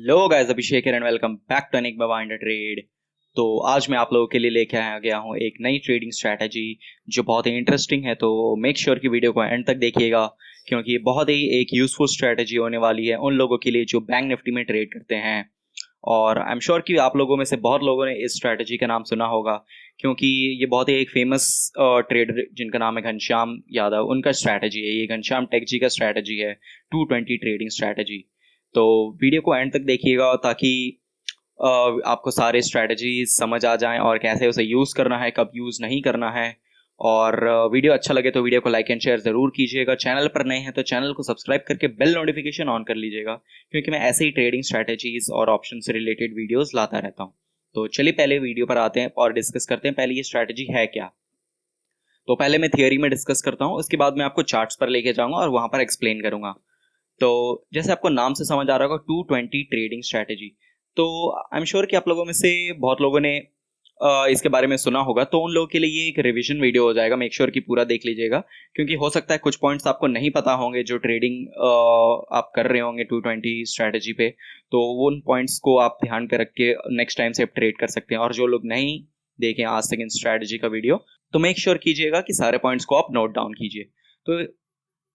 Hello guys, Abhishek and welcome back to enigma bind trade. तो आज मैं आप लोगों के लिए लेके आया गया हूँ एक नई ट्रेडिंग स्ट्रैटेजी जो बहुत ही इंटरेस्टिंग है। तो मेक श्योर कि वीडियो को एंड तक देखिएगा क्योंकि ये बहुत ही एक यूजफुल स्ट्रैटेजी होने वाली है उन लोगों के लिए जो बैंक निफ्टी में ट्रेड करते हैं। और आई एम श्योर कि आप लोगों में से बहुत लोगों ने इस स्ट्रैटेजी का नाम सुना होगा क्योंकि ये बहुत ही एक फेमस ट्रेडर जिनका नाम है घनश्याम यादव, उनका स्ट्रैटेजी है। ये घनश्याम टेक जी का स्ट्रैटेजी है 220 ट्रेडिंग स्ट्रैटेजी। तो वीडियो को एंड तक देखिएगा ताकि आपको सारे स्ट्रैटेजीज समझ आ जाएं और कैसे उसे यूज़ करना है, कब यूज़ नहीं करना है। और वीडियो अच्छा लगे तो वीडियो को लाइक एंड शेयर ज़रूर कीजिएगा। चैनल पर नए हैं तो चैनल को सब्सक्राइब करके बेल नोटिफिकेशन ऑन कर लीजिएगा क्योंकि मैं ऐसे ही ट्रेडिंग स्ट्रैटेजीज और ऑप्शन से रिलेटेड वीडियोस लाता रहता हूँ। तो चलिए पहले वीडियो पर आते हैं और डिस्कस करते हैं पहले ये स्ट्रैटेजी है क्या। तो पहले मैं थियोरी में डिस्कस करता हूँ, उसके बाद मैं आपको चार्ट्स पर लेके जाऊँगा और वहाँ पर एक्सप्लेन करूँगा। तो जैसे आपको नाम से समझ आ रहा होगा 220 ट्रेडिंग स्ट्रैटेजी। तो आई एम श्योर कि आप लोगों में से बहुत लोगों ने इसके बारे में सुना होगा, तो उन लोगों के लिए ये एक रिवीजन वीडियो हो जाएगा। मेक श्योर कि पूरा देख लीजिएगा क्योंकि हो सकता है कुछ पॉइंट्स आपको नहीं पता होंगे जो ट्रेडिंग आप कर रहे होंगे 220 स्ट्रैटेजी पे। तो उन पॉइंट्स को आप ध्यान पे रख के नेक्स्ट टाइम से आप ट्रेड कर सकते हैं। और जो लोग नहीं देखें आज तक इन स्ट्रैटेजी का वीडियो तो मेक श्योर कीजिएगा कि सारे पॉइंट्स को आप नोट डाउन कीजिए। तो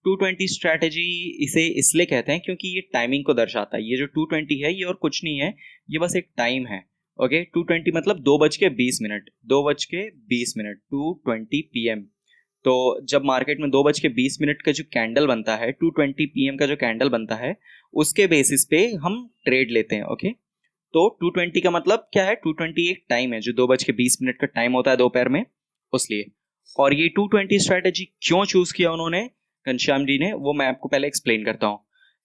220 स्ट्रैटेजी इसे इसलिए कहते हैं क्योंकि ये टाइमिंग को दर्शाता है। ये जो 220 है ये और कुछ नहीं है, ये बस एक टाइम है। ओके, 220 मतलब 2:20, 2:20 2:20 PM। तो जब मार्केट में 2:20 का जो कैंडल बनता है, 2:20 PM का जो कैंडल बनता है, उसके बेसिस पे हम ट्रेड लेते हैं। ओके, तो 2:20 का मतलब क्या है? 2:20 एक टाइम है जो 2:20 का टाइम होता है दोपहर में, उसलिए। और ये 220 स्ट्रैटेजी क्यों चूज किया उन्होंने, घनश्याम जी ने, वो मैं आपको पहले एक्सप्लेन करता हूं।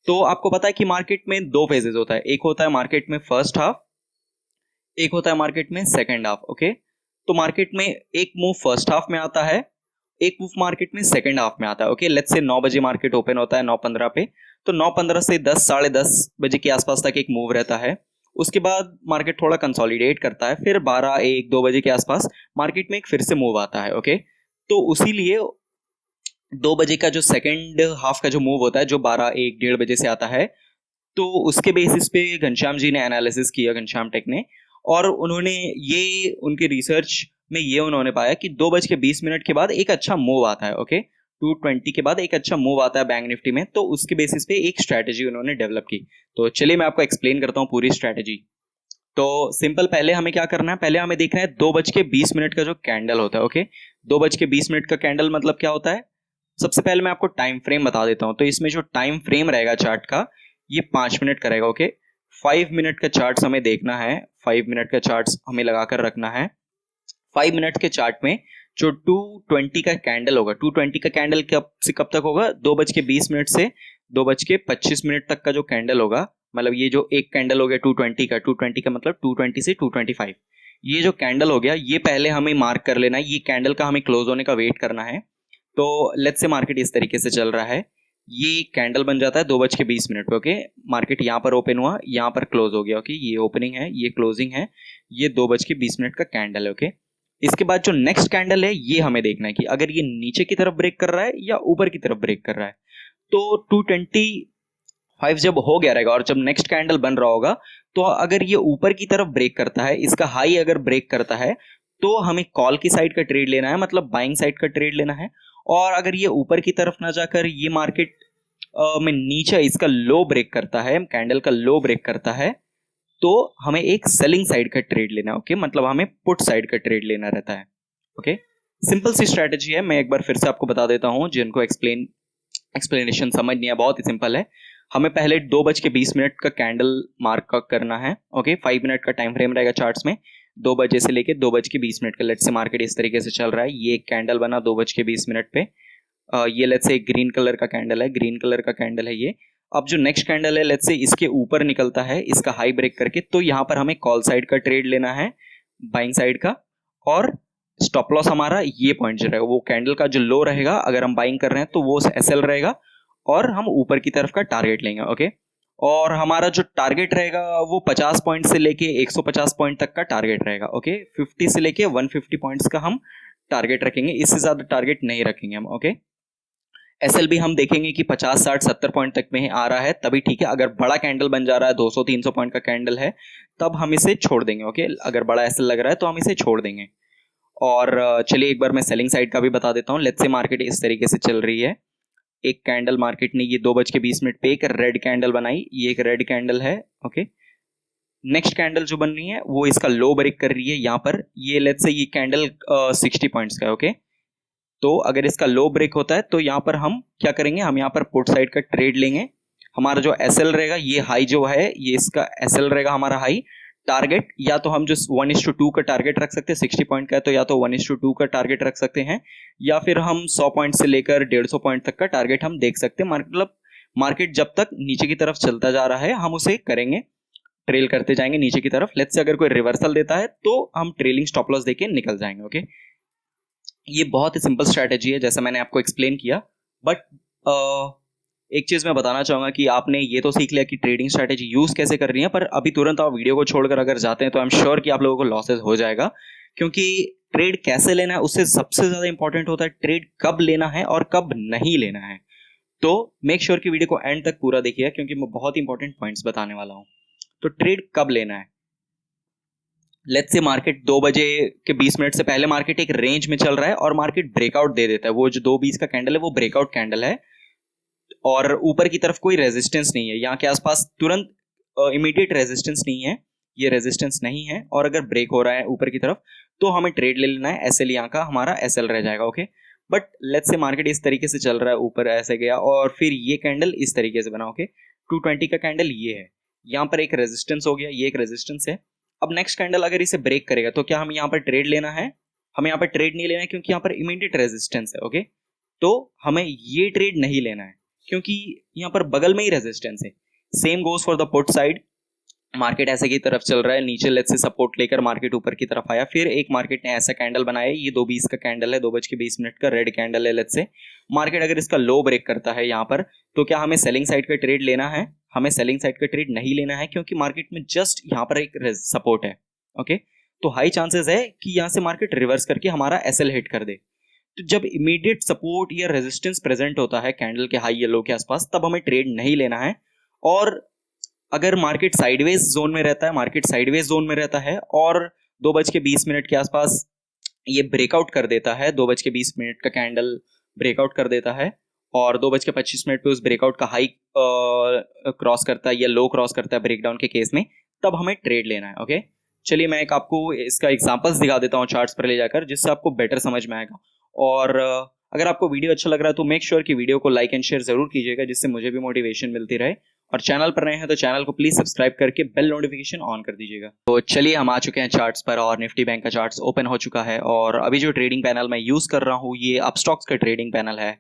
तो आपको पता है कि मार्केट में दो फेजेस होता है, एक होता है मार्केट में फर्स्ट हाफ, एक होता है मार्केट में सेकंड हाफ। ओके, तो मार्केट में एक मूव फर्स्ट हाफ में आता है, एक मूव मार्केट में सेकंड हाफ में आता है। ओके, लेट्स से 9 बजे मार्केट ओपन होता है, 9:15 पे। तो 9:15 से 10 साढ़े 10 बजे के आसपास तक एक मूव रहता है। उसके बाद मार्केट थोड़ा कंसोलिडेट करता है, फिर 12 1 2 बजे के आसपास मार्केट में एक फिर से मूव आता है। ओके, तो उसी लिए 2 बजे का जो सेकंड हाफ का जो मूव होता है जो 12 1 1:30 बजे से आता है, तो उसके बेसिस पे घनश्याम जी ने एनालिसिस किया, घनश्याम टेक ने। और उन्होंने ये उनके रिसर्च में ये उन्होंने पाया कि 2:20 के बाद एक अच्छा मूव आता है। ओके, 220 के बाद एक अच्छा मूव आता है बैंक निफ्टी में, तो उसके बेसिस पे एक स्ट्रैटेजी उन्होंने डेवलप की। तो चलिए मैं आपको एक्सप्लेन करता हूँ पूरी स्ट्रैटेजी। तो सिंपल, पहले हमें क्या करना है, पहले हमें देखना है 2:20 का जो कैंडल होता है। ओके, 2:20 का कैंडल मतलब क्या होता है। सबसे पहले मैं आपको टाइम फ्रेम बता देता हूं। तो इसमें जो टाइम फ्रेम रहेगा चार्ट का, ये 5 मिनट का रहेगा। ओके, 5 मिनट का चार्ट हमें देखना है, 5 मिनट का चार्ट हमें लगाकर रखना है। 5 मिनट के चार्ट में जो 220 का कैंडल होगा, 220 का कैंडल कब से कब तक होगा, 2:20 से 2:25 तक का जो कैंडल होगा, मतलब ये जो एक कैंडल हो गया 220 का मतलब 220 से 225, ये जो कैंडल हो गया ये पहले हमें मार्क कर लेना है। ये कैंडल का हमें क्लोज होने का वेट करना है। तो लेट्स से मार्केट इस तरीके से चल रहा है, ये कैंडल बन जाता है 2:20 पे। ओके, मार्केट यहाँ पर ओपन हुआ, यहाँ पर क्लोज हो गया। ओके, ये ओपनिंग है, ये क्लोजिंग है, ये 2:20 का कैंडल है। ओके, इसके बाद जो नेक्स्ट कैंडल है ये हमें देखना है कि अगर ये नीचे की तरफ ब्रेक कर रहा है या ऊपर की तरफ ब्रेक कर रहा है। तो 225 जब हो गया रहेगा और जब नेक्स्ट कैंडल बन रहा होगा, तो अगर ये ऊपर की तरफ ब्रेक करता है, इसका हाई अगर ब्रेक करता है, तो हमें कॉल की साइड का ट्रेड लेना है, मतलब बाइंग साइड का ट्रेड लेना है। और अगर ये ऊपर की तरफ ना जाकर ये मार्केट में नीचे इसका लो ब्रेक करता है, कैंडल का लो ब्रेक करता है, तो हमें एक सेलिंग साइड का ट्रेड लेना है। ओके, मतलब हमें पुट साइड का ट्रेड लेना रहता है। ओके, सिंपल सी स्ट्रेटेजी है, मैं एक बार फिर से आपको बता देता हूं जिनको एक्सप्लेनेशन समझ नहीं है। बहुत ही सिंपल है, हमें पहले 2:20 का कैंडल मार्क करना है। ओके, 5 मिनट का टाइम फ्रेम रहेगा चार्ट्स में, 2 बजे से लेके 2:20 का। लेट्स से मार्केट इस तरीके से चल रहा है, ये एक कैंडल बना 2:20 पे। ये लेट्स से ग्रीन कलर का कैंडल है, ग्रीन कलर का कैंडल है ये। अब जो नेक्स्ट कैंडल है लेट्स से इसके ऊपर निकलता है, इसका हाई ब्रेक करके, तो यहाँ पर हमें कॉल साइड का ट्रेड लेना है, बाइंग साइड का। और स्टॉप लॉस हमारा ये पॉइंट जो रहेगा, वो कैंडल का जो लो रहेगा, अगर हम बाइंग कर रहे हैं तो वो एसएल रहेगा, और हम ऊपर की तरफ का टारगेट लेंगे। ओके, और हमारा जो टारगेट रहेगा वो 50 पॉइंट से लेके 150 पॉइंट तक का टारगेट रहेगा। ओके, 50 से लेके 150 पॉइंट्स का हम टारगेट रखेंगे, इससे ज्यादा टारगेट नहीं रखेंगे हम। ओके, SLB हम देखेंगे कि 50 60 70 पॉइंट तक में आ रहा है तभी ठीक है। अगर बड़ा कैंडल बन जा रहा है 200 300 पॉइंट का कैंडल है तब हम इसे छोड़ देंगे। ओके, अगर बड़ा SL लग रहा है तो हम इसे छोड़ देंगे। और चलिए एक बार मैं सेलिंग साइड का भी बता देता हूँ। लेट्स से मार्केट इस तरीके से चल रही है। एक कैंडल मार्केट ने ये 2:20 पे एक रेड कैंडल बनाई, ये एक रेड कैंडल है। ओके, नेक्स्ट कैंडल जो बन रही है वो इसका लो ब्रेक कर रही है यहाँ पर। ये लेट्स से ये कैंडल 60 पॉइंट्स का है। ओके, तो अगर इसका लो ब्रेक होता है तो यहाँ पर हम क्या करेंगे, हम यहाँ पर पुट साइड का ट्रेड लेंगे। हमारा जो SL रहेगा, ये हाई जो है ये इसका SL रहेगा हमारा हाई। टारगेट या तो हम जो 1:2 का टारगेट रख सकते हैं, 60 पॉइंट का है तो या तो 1:2 का टारगेट रख सकते हैं, या फिर हम 100 पॉइंट से लेकर 150 पॉइंट तक का टारगेट हम देख सकते हैं। मतलब मार्केट जब तक नीचे की तरफ चलता जा रहा है हम उसे करेंगे, ट्रेल करते जाएंगे नीचे की तरफ। लेट्स से अगर कोई रिवर्सल देता है तो हम ट्रेलिंग स्टॉप लॉस देके निकल जाएंगे। ओके, ये बहुत ही सिंपल स्ट्रैटेजी है जैसा मैंने आपको एक्सप्लेन किया। बट एक चीज मैं बताना चाहूंगा कि आपने ये तो सीख लिया कि ट्रेडिंग स्ट्रैटेजी यूज कैसे कर रही है, पर अभी तुरंत आप वीडियो को छोड़कर अगर जाते हैं तो आई एम श्योर कि आप लोगों को लॉसेस हो जाएगा। क्योंकि ट्रेड कैसे लेना है उससे सबसे ज्यादा इंपॉर्टेंट होता है ट्रेड कब लेना है और कब नहीं लेना है। तो मेक श्योर कि वीडियो को एंड तक पूरा देखिए क्योंकि मैं बहुत इंपॉर्टेंट पॉइंट्स बताने वाला हूं। तो ट्रेड कब लेना है, लेट्स से मार्केट 2:20 से पहले मार्केट एक रेंज में चल रहा है और मार्केट ब्रेकआउट दे देता है। वो जो 2:20 का कैंडल है वो ब्रेकआउट कैंडल है और ऊपर की तरफ कोई रेजिस्टेंस नहीं है, यहाँ के आसपास तुरंत इमीडिएट रेजिस्टेंस नहीं है, ये रेजिस्टेंस नहीं है। और अगर ब्रेक हो रहा है ऊपर की तरफ तो हमें ट्रेड ले लेना है। SL यहाँ का हमारा SL रह जाएगा। Okay, but let's say market इस तरीके से चल रहा है, ऊपर ऐसे गया और फिर ये कैंडल इस तरीके से बना। ओके, 220 का कैंडल ये है, यहाँ पर एक रेजिस्टेंस हो गया, ये एक रेजिस्टेंस है। अब नेक्स्ट कैंडल अगर इसे ब्रेक करेगा तो क्या हम यहाँ पर ट्रेड लेना है? हमें यहाँ पर ट्रेड नहीं लेना है क्योंकि यहाँ पर इमीडिएट रेजिस्टेंस है। ओके, तो हमें ये ट्रेड नहीं लेना है क्योंकि यहाँ पर बगल में ही रेजिस्टेंस है। Same goes for the put side. Market ऐसे की तरफ चल रहा है, नीचे लेट्स से सपोर्ट लेकर मार्केट ऊपर की तरफ आया, फिर एक मार्केट ने ऐसा कैंडल बनाया, ये 2:20 का कैंडल है, 2:20 का रेड कैंडल है। लेट्स से मार्केट अगर इसका लो ब्रेक करता है यहाँ पर तो क्या हमें सेलिंग साइड का ट्रेड लेना है? हमें सेलिंग साइड का ट्रेड नहीं लेना है क्योंकि मार्केट में जस्ट यहाँ पर एक सपोर्ट है। ओके, तो हाई चांसेस है कि यहाँ से मार्केट रिवर्स करके हमारा SL हिट कर दे। तो जब इमीडिएट सपोर्ट या रेजिस्टेंस प्रेजेंट होता है कैंडल के हाई या लो के आसपास तब हमें ट्रेड नहीं लेना है। और अगर मार्केट साइडवेज जोन में रहता है, मार्केट साइडवेज जोन में रहता है और 2:20 के आसपास ये ब्रेकआउट कर देता है, 2:20 का कैंडल ब्रेकआउट कर देता है और 2:25 पे उस ब्रेकआउट का हाई क्रॉस करता है या लो क्रॉस करता है ब्रेकडाउन के केस में, तब हमें ट्रेड लेना है। ओके, चलिए मैं एक आपको इसका एग्जांपल्स दिखा देता हूँ चार्ट्स पर ले जाकर, जिससे आपको बेटर समझ में आएगा। और अगर आपको वीडियो अच्छा लग रहा है तो मेक श्योर कि वीडियो को लाइक एंड शेयर जरूर कीजिएगा, जिससे मुझे भी मोटिवेशन मिलती रहे। और चैनल पर नए हैं तो चैनल को प्लीज सब्सक्राइब करके बेल नोटिफिकेशन ऑन कर दीजिएगा। तो चलिए हम आ चुके हैं चार्ट्स पर और निफ्टी बैंक का चार्ट्स ओपन हो चुका है। और अभी जो ट्रेडिंग पैनल मैं यूज कर रहा हूँ ये अपस्टॉक्स का ट्रेडिंग पैनल है।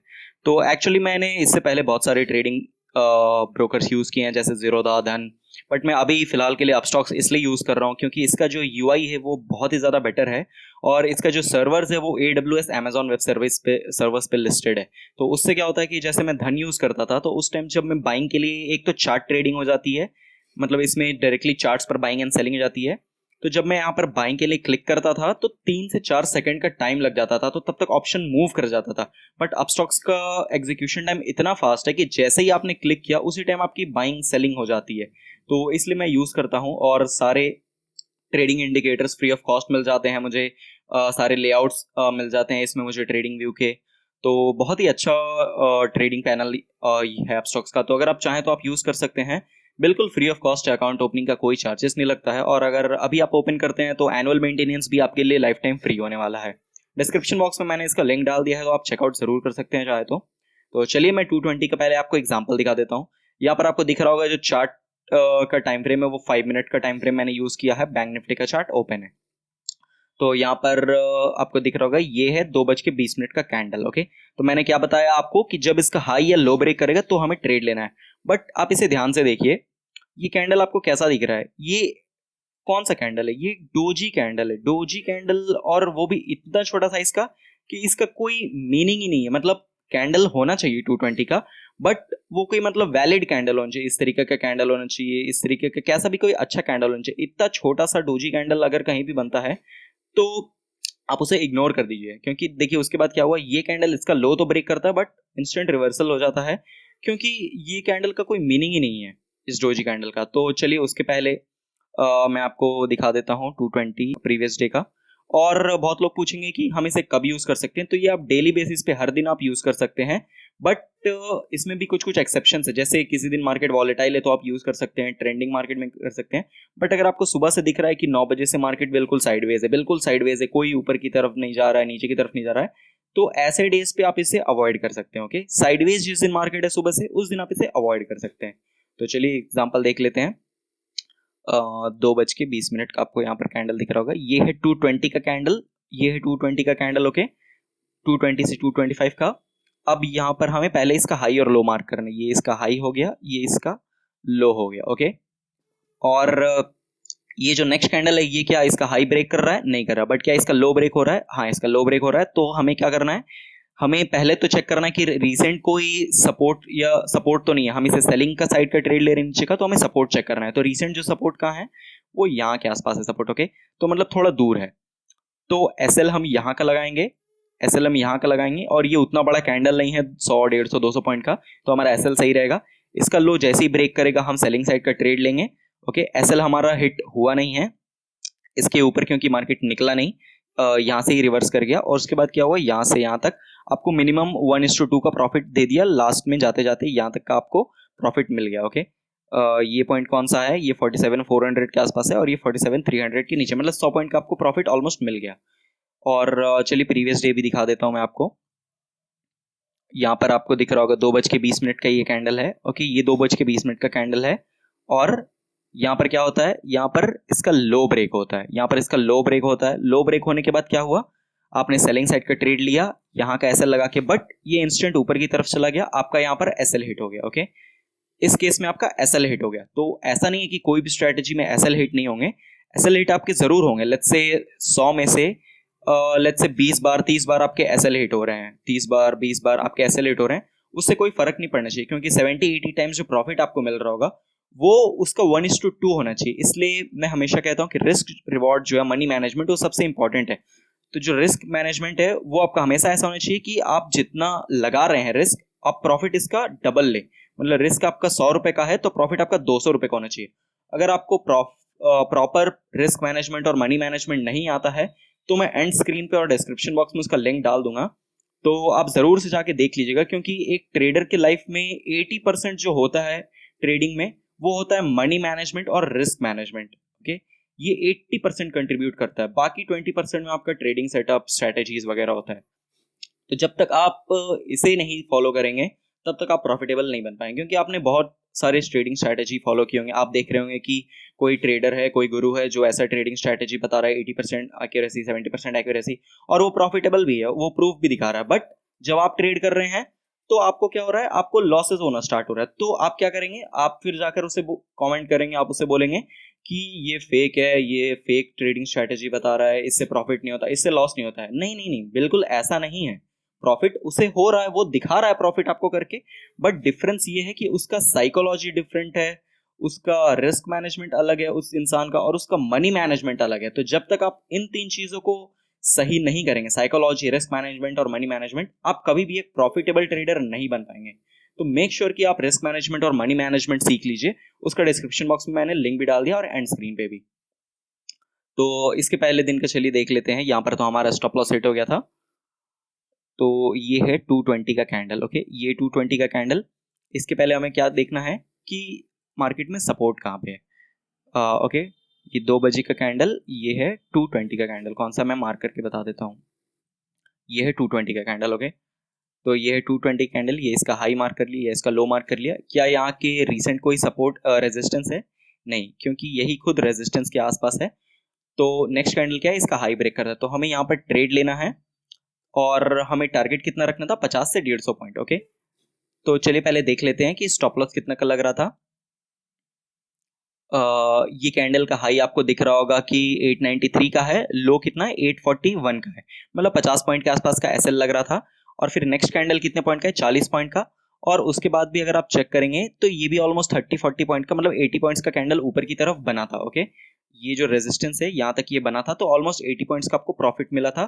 तो एक्चुअली मैंने इससे पहले बहुत सारे ट्रेडिंग ब्रोकर्स यूज किए हैं जैसे जीरोधा, धन, बट मैं अभी फिलहाल के लिए अपस्टॉक्स इसलिए यूज कर रहा हूँ क्योंकि इसका जो UI है वो बहुत ही ज्यादा बेटर है और इसका जो सर्वर्स है वो AWS Amazon वेब सर्वर्स पे लिस्टेड है। तो उससे क्या होता है कि जैसे मैं धन यूज करता था तो उस टाइम जब मैं बाइंग के लिए, एक तो चार्ट ट्रेडिंग हो जाती है, मतलब इसमें डायरेक्टली चार्ट्स पर बाइंग एंड सेलिंग हो जाती है। तो जब मैं यहाँ पर बाइंग के लिए क्लिक करता था तो 3 से 4 सेकंड का टाइम लग जाता था, तो तब तक ऑप्शन मूव कर जाता था। बट अपस्टॉक्स का एग्जीक्यूशन टाइम इतना फास्ट है कि जैसे ही आपने क्लिक किया उसी टाइम आपकी बाइंग सेलिंग हो जाती है। तो इसलिए मैं यूज करता हूँ और सारे trading indicators free of cost मिल जाते हैं मुझे, सारे लेआउट्स मिल जाते हैं इसमें मुझे ट्रेडिंग व्यू के। तो बहुत ही अच्छा ट्रेडिंग पैनल है अपस्टॉक्स का। तो अगर आप चाहें तो आप यूज कर सकते हैं, बिल्कुल फ्री ऑफ कॉस्ट है, अकाउंट ओपनिंग का कोई चार्जेस नहीं लगता है। और अगर अभी आप ओपन करते हैं तो एनुअल मेंटेनेंस भी आपके लिए लाइफ टाइम फ्री होने वाला है। डिस्क्रिप्शन बॉक्स में मैंने इसका लिंक डाल दिया है, तो आप चेकआउट जरूर कर सकते हैं चाहे तो चलिए मैं 220 का पहले आपको एग्जाम्पल दिखा देता हूँ। यहाँ पर आपको दिख रहा होगा जो चार्ट का टाइम फ्रेम है वो 5 मिनट का टाइम फ्रेम मैंने यूज किया है। बैंक निफ्टी का चार्ट ओपन है, तो यहाँ पर आपको दिख रहा होगा ये है 2:20 का कैंडल। ओके, तो मैंने क्या बताया आपको कि जब इसका हाई या लो ब्रेक करेगा तो हमें ट्रेड लेना है। बट आप इसे ध्यान से देखिए, ये कैंडल आपको कैसा दिख रहा है? ये कौन सा कैंडल है? ये डोजी कैंडल है, डोजी कैंडल, और वो भी इतना छोटा साइज का कि इसका कोई मीनिंग ही नहीं है। मतलब कैंडल होना चाहिए 220 का, बट वो कोई मतलब वैलिड कैंडल होना चाहिए, इस तरीके का कैंडल होना चाहिए, इस तरीके का कैसा भी कोई अच्छा कैंडल होना चाहिए। इतना छोटा सा डोजी कैंडल अगर कहीं भी बनता है तो आप उसे इग्नोर कर दीजिए, क्योंकि देखिए उसके बाद क्या हुआ, ये कैंडल इसका लो तो ब्रेक करता है बट इंस्टेंट रिवर्सल हो जाता है, क्योंकि ये कैंडल का कोई मीनिंग ही नहीं है इस डोजी कैंडल का। तो चलिए उसके पहले मैं आपको दिखा देता हूँ 220 प्रीवियस डे का। और बहुत लोग पूछेंगे कि हम इसे कब यूज़ कर सकते हैं, तो ये आप डेली बेसिस पे हर दिन आप यूज़ कर सकते हैं, बट इसमें भी कुछ कुछ एक्सेप्शंस है। जैसे किसी दिन मार्केट वॉलेटाइल है तो आप यूज़ कर सकते हैं, ट्रेंडिंग मार्केट में कर सकते हैं। बट अगर आपको सुबह से दिख रहा है कि 9 बजे से मार्केट बिल्कुल साइडवेज है, बिल्कुल साइडवेज है, कोई ऊपर की तरफ नहीं जा रहा है, नीचे की तरफ नहीं जा रहा है, तो ऐसे डेज पे आप इसे अवॉइड कर सकते हैं। ओके, साइडवेज जिस दिन मार्केट है सुबह से, उस दिन आप इसे अवॉइड कर सकते हैं। तो चलिए एग्जाम्पल देख लेते हैं। 2:20 का आपको यहाँ पर कैंडल दिख रहा होगा, ये है 220 का कैंडल, ये है 220 का कैंडल। ओके, 220 से 225 का। अब यहाँ पर हमें पहले इसका हाई और लो मार्क करना है। ये इसका हाई हो गया, ये इसका लो हो गया। ओके, और ये जो नेक्स्ट कैंडल है, ये क्या इसका हाई ब्रेक कर रहा है? नहीं कर रहा। बट क्या इसका लो ब्रेक हो रहा है? हाँ, इसका लो ब्रेक हो रहा है। तो हमें क्या करना है, हमें पहले तो चेक करना है कि रिसेंट कोई सपोर्ट या सपोर्ट तो नहीं है। हम इसे सेलिंग का साइड का ट्रेड ले रहे हैं नीचे का, तो हमें सपोर्ट चेक करना है। तो रिसेंट जो सपोर्ट कहाँ है, वो यहाँ के आसपास है सपोर्ट। ओके, तो मतलब थोड़ा दूर है, तो एसएल हम यहाँ का लगाएंगे, एसएल हम यहाँ का लगाएंगे। और ये उतना बड़ा कैंडल नहीं है 100 150 200 पॉइंट का, तो हमारा एसएल सही रहेगा। इसका लो जैसे ही ब्रेक करेगा हम सेलिंग साइड का ट्रेड लेंगे। ओके, एसएल हमारा हिट हुआ नहीं है इसके ऊपर, क्योंकि मार्केट निकला नहीं, यहाँ से ही रिवर्स कर गया। और उसके बाद क्या हुआ, यहाँ से यहाँ तक आपको मिनिमम 1:2 का प्रॉफिट दे दिया। लास्ट में जाते जाते यहाँ तक का आपको प्रॉफिट मिल गया। ओके, ये पॉइंट कौन सा है, ये 47,400 के आसपास है, और ये 47,300 के नीचे, मतलब 100 पॉइंट का आपको प्रॉफिट ऑलमोस्ट मिल गया। और चलिए प्रीवियस डे भी दिखा देता हूँ मैं आपको। यहाँ पर आपको दिख रहा होगा 2:20 का ये कैंडल है। ओके, ये 2:20 का कैंडल है। और यहाँ पर क्या होता है, यहाँ पर इसका लो ब्रेक होता है, यहाँ पर इसका लो ब्रेक होता है। लो ब्रेक होने के बाद क्या हुआ, आपने सेलिंग साइड का ट्रेड लिया यहाँ का एसएल लगा के, बट ये इंस्टेंट ऊपर की तरफ चला गया, आपका यहाँ पर एसएल हिट हो गया। ओके, इस केस में आपका एसएल हिट हो गया। तो ऐसा नहीं है कि कोई भी स्ट्रेटेजी में एसएल हिट नहीं होंगे, एसएल हिट आपके जरूर होंगे। लेट्स से 100 में से लेट्स से 20 बार 30 बार आपके एसएल हिट हो रहे हैं, 30 बार 20 बार आपके एसएल हिट हो रहे हैं, उससे कोई फर्क नहीं पड़ना चाहिए, क्योंकि 70-80 टाइम्स जो प्रॉफिट आपको मिल रहा होगा वो उसका 1:2 होना चाहिए। इसलिए मैं हमेशा कहता हूँ कि रिस्क रिवॉर्ड जो है, मनी मैनेजमेंट, वो सबसे इंपॉर्टेंट है। तो जो रिस्क मैनेजमेंट है वो आपका हमेशा ऐसा होना चाहिए कि आप जितना लगा रहे हैं रिस्क, आप प्रॉफिट इसका डबल ले। मतलब रिस्क आपका 100 रुपए का है तो प्रॉफिट आपका 200 रुपए का होना चाहिए। अगर आपको प्रॉपर रिस्क मैनेजमेंट और मनी मैनेजमेंट नहीं आता है, तो मैं एंड स्क्रीन पे और डिस्क्रिप्शन बॉक्स में उसका लिंक डाल दूंगा, तो आप जरूर से जाके देख लीजिएगा। क्योंकि एक ट्रेडर के लाइफ में 80% जो होता है ट्रेडिंग में, वो होता है मनी मैनेजमेंट और रिस्क मैनेजमेंट। ओके, ये 80% कंट्रीब्यूट करता है, बाकी 20% में आपका ट्रेडिंग सेटअप स्ट्रेटेजीज वगैरह होता है। तो जब तक आप इसे नहीं फॉलो करेंगे तब तक आप प्रॉफिटेबल नहीं बन पाएंगे, क्योंकि आपने बहुत सारे ट्रेडिंग स्ट्रैटेजी फॉलो किए होंगे। आप देख रहे होंगे कि कोई ट्रेडर है, कोई गुरु है जो ऐसा ट्रेडिंग स्ट्रैटेजी बता रहा है 80% एक्यूरेसी 70% एक्यूरेसी, और वो प्रॉफिटेबल भी है, वो प्रूफ भी दिखा रहा है। बट जब आप ट्रेड कर रहे हैं तो आपको क्या हो रहा है, आपको लॉसेस होना स्टार्ट हो रहा है। तो आप क्या करेंगे, आप फिर जाकर उसे कमेंट करेंगे, आप उसे बोलेंगे कि ये फेक है, ये फेक ट्रेडिंग स्ट्रैटेजी बता रहा है, इससे प्रॉफिट नहीं होता, इससे लॉस नहीं होता है। नहीं नहीं नहीं, बिल्कुल ऐसा नहीं है। प्रॉफिट उसे हो रहा है, वो दिखा रहा है प्रॉफिट आपको करके, बट डिफरेंस ये है कि उसका साइकोलॉजी डिफरेंट है, उसका रिस्क मैनेजमेंट अलग है उस इंसान का, और उसका मनी मैनेजमेंट अलग है। तो जब तक आप इन 3 चीजों को सही नहीं करेंगे, साइकोलॉजी, रिस्क मैनेजमेंट और मनी मैनेजमेंट, आप कभी भी एक प्रॉफिटेबल ट्रेडर नहीं बन पाएंगे। तो मेक श्योर कि आप रिस्क मैनेजमेंट और मनी मैनेजमेंट सीख लीजिए। उसका डिस्क्रिप्शन बॉक्स में मैंने लिंक भी डाल दिया और एंड स्क्रीन पे भी। तो इसके पहले दिन का चलिए देख लेते हैं। यहाँ पर तो हमारा स्टॉप लॉस हिट हो गया था। तो ये है 220 का कैंडल। ओके, ये 220 का कैंडल। इसके पहले हमें क्या देखना है कि मार्केट में सपोर्ट कहाँ पे है। ओके, ये 2 बजे का कैंडल, ये है 220 का कैंडल। कौन सा मैं मार्क करके बता देता हूँ, ये है 220 का कैंडल। ओके, तो ये है 220 कैंडल, ये इसका हाई मार्क कर लिया, ये इसका लो मार्क कर लिया। क्या यहाँ के रिसेंट कोई सपोर्ट रेजिस्टेंस है? नहीं, क्योंकि यही खुद रेजिस्टेंस के आसपास है। तो नेक्स्ट कैंडल क्या है, इसका हाई ब्रेक कर रहा है, तो हमें यहाँ पर ट्रेड लेना है। और हमें टारगेट कितना रखना था, 50 से 150 पॉइंट। ओके, तो चलिए पहले देख लेते हैं कि स्टॉप लॉस कितना का लग रहा था। ये कैंडल का हाई आपको दिख रहा होगा कि 893 का है, लो कितना है, 841 का है, मतलब 50 पॉइंट के आसपास का एसएल लग रहा था। और फिर नेक्स्ट कैंडल कितने पॉइंट का है, 40 पॉइंट का। और उसके बाद भी अगर आप चेक करेंगे तो ये भी ऑलमोस्ट 30-40 पॉइंट का, मतलब 80 पॉइंट्स का कैंडल ऊपर की तरफ बना था। ओके, ये जो रेजिस्टेंस है यहाँ तक ये बना था, तो ऑलमोस्ट 80 पॉइंट्स का आपको प्रॉफिट मिला था।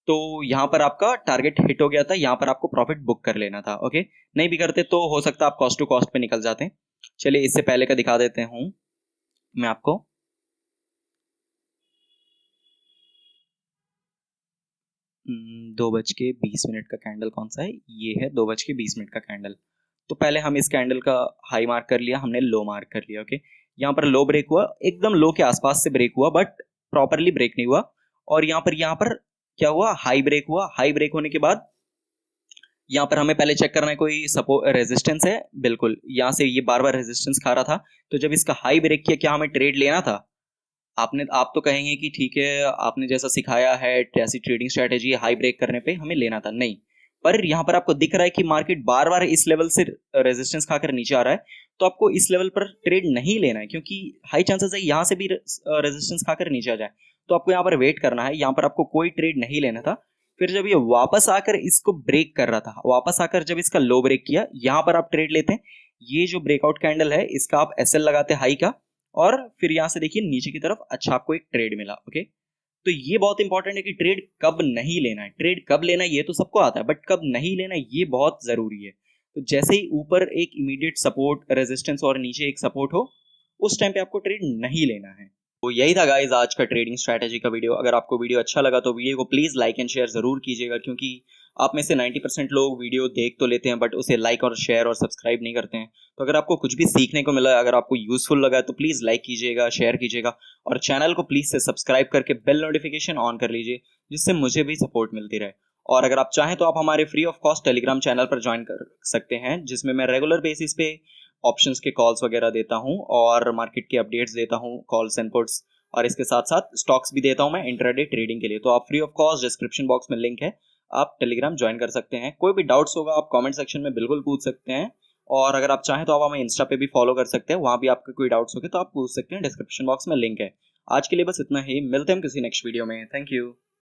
तो यहाँ पर आपका टारगेट हिट हो गया था, यहाँ पर आपको प्रॉफिट बुक कर लेना था। ओके, नहीं भी करते तो हो सकता है आप कॉस्ट टू कॉस्ट पे निकल जाते हैं। चलिए इससे पहले का दिखा देते हूँ मैं आपको। 2:20 का कैंडल कौन सा है, ये है 2:20 का कैंडल। तो पहले हम इस कैंडल का हाई मार्क कर लिया, हमने लो मार्क कर लिया। ओके, यहाँ पर लो ब्रेक हुआ, एकदम लो के आसपास से ब्रेक हुआ, बट प्रॉपरली ब्रेक नहीं हुआ। और यहाँ पर क्या हुआ, हाई ब्रेक हुआ। हाई ब्रेक होने के बाद यहाँ पर हमें पहले चेक करना है कोई सपोर्ट रेजिस्टेंस है। बिल्कुल, यहाँ से ये बार बार रेजिस्टेंस खा रहा था, तो जब इसका हाई ब्रेक किया, क्या हमें ट्रेड लेना था? आप तो कहेंगे कि ठीक है, आपने जैसा सिखाया है ऐसी ट्रेडिंग स्ट्रेटेजी हाई ब्रेक करने पे हमें लेना था। नहीं, पर यहाँ पर आपको दिख रहा है कि मार्केट बार बार इस लेवल से रेजिस्टेंस खाकर नीचे आ रहा है, तो आपको इस लेवल पर ट्रेड नहीं लेना है, क्योंकि हाई चांसेस है यहाँ से भी रेजिस्टेंस खाकर नीचे आ जाए। तो आपको यहाँ पर वेट करना है, यहाँ पर आपको कोई ट्रेड नहीं लेना था। फिर जब ये वापस आकर इसको ब्रेक कर रहा था, वापस आकर जब इसका लो ब्रेक किया, यहाँ पर आप ट्रेड लेते हैं। ये जो ब्रेकआउट कैंडल है, इसका आप एसएल लगाते हैं हाई का, और फिर यहां से देखिए नीचे की तरफ अच्छा आपको एक ट्रेड मिला। ओके, तो ये बहुत इंपॉर्टेंट है कि ट्रेड कब नहीं लेना है। ट्रेड कब लेना है ये तो सबको आता है, बट कब नहीं लेना है ये बहुत जरूरी है। तो जैसे ही ऊपर एक इमीडिएट सपोर्ट रेजिस्टेंस और नीचे एक सपोर्ट हो, उस टाइम पे आपको ट्रेड नहीं लेना है। तो यही था गाइज आज का ट्रेडिंग स्ट्रैटेजी का वीडियो। अगर आपको वीडियो अच्छा लगा तो वीडियो को प्लीज लाइक एंड शेयर जरूर कीजिएगा, क्योंकि आप में से 90% लोग वीडियो देख तो लेते हैं बट उसे लाइक और शेयर और सब्सक्राइब नहीं करते हैं। तो अगर आपको कुछ भी सीखने को मिला, अगर आपको यूजफुल लगा, तो प्लीज लाइक कीजिएगा, शेयर कीजिएगा, और चैनल को प्लीज से सब्सक्राइब करके बेल नोटिफिकेशन ऑन कर लीजिए, जिससे मुझे भी सपोर्ट मिलती रहे। और अगर आप चाहें तो आप हमारे free of cost Telegram channel पर ज्वाइन कर सकते हैं, जिसमें मैं रेगुलर बेसिस पे ऑप्शंस के कॉल्स वगैरह देता हूँ और मार्केट के अपडेट्स देता हूँ, कॉल्स एंड पुट्स, और इसके साथ साथ स्टॉक्स भी देता हूं मैं इंट्राडे ट्रेडिंग के लिए। तो आप free of cost, description box में लिंक है, आप टेलीग्राम ज्वाइन कर सकते हैं। कोई भी डाउट्स होगा आप कमेंट सेक्शन में बिल्कुल पूछ सकते हैं, और अगर आप चाहें तो आप हमें इंस्टा पे भी फॉलो कर सकते हैं, वहां भी आपके कोई डाउट्स होंगे तो आप पूछ सकते हैं, डिस्क्रिप्शन बॉक्स में लिंक है। आज के लिए बस इतना ही, मिलते हैं हम किसी नेक्स्ट वीडियो में। Thank you.